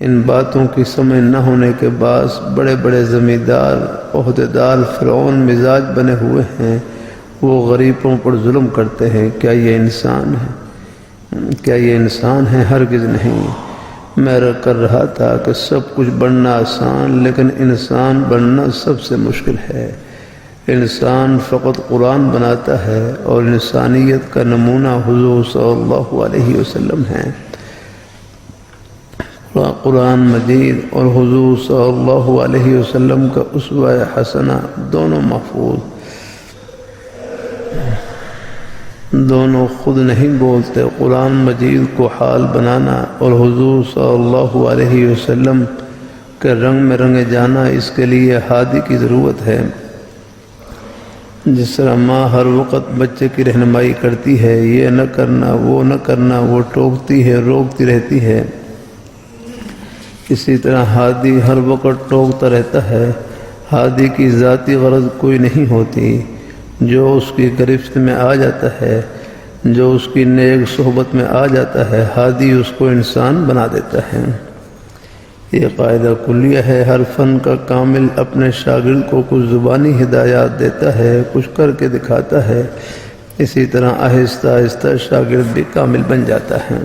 ان باتوں کی سمجھ نہ ہونے کے باعث بڑے بڑے زمیندار عہدیدار فرعون مزاج بنے ہوئے ہیں، وہ غریبوں پر ظلم کرتے ہیں۔ کیا یہ انسان ہے؟ کیا یہ انسان ہے؟ ہرگز نہیں۔ میں کر رہا تھا کہ سب کچھ بننا آسان، لیکن انسان بننا سب سے مشکل ہے۔ انسان فقط قرآن بناتا ہے، اور انسانیت کا نمونہ حضور صلی اللہ علیہ وسلم ہے۔ قرآن مجید اور حضور صلی اللہ علیہ وسلم کا اسوہ حسنہ دونوں محفوظ، دونوں خود نہیں بولتے۔ قرآن مجید کو حال بنانا اور حضور صلی اللہ علیہ وسلم کے رنگ میں رنگے جانا، اس کے لیے ہادی کی ضرورت ہے۔ جس طرح ماں ہر وقت بچے کی رہنمائی کرتی ہے، یہ نہ کرنا وہ نہ کرنا، وہ ٹوکتی ہے روکتی رہتی ہے، اسی طرح ہادی ہر وقت ٹوکتا رہتا ہے۔ ہادی کی ذاتی غرض کوئی نہیں ہوتی، جو اس کی گرفت میں آ جاتا ہے، جو اس کی نیک صحبت میں آ جاتا ہے، ہادی اس کو انسان بنا دیتا ہے۔ یہ قاعدہ کلیہ ہے۔ ہر فن کا کامل اپنے شاگرد کو کچھ زبانی ہدایات دیتا ہے، کچھ کر کے دکھاتا ہے، اسی طرح آہستہ آہستہ شاگرد بھی کامل بن جاتا ہے۔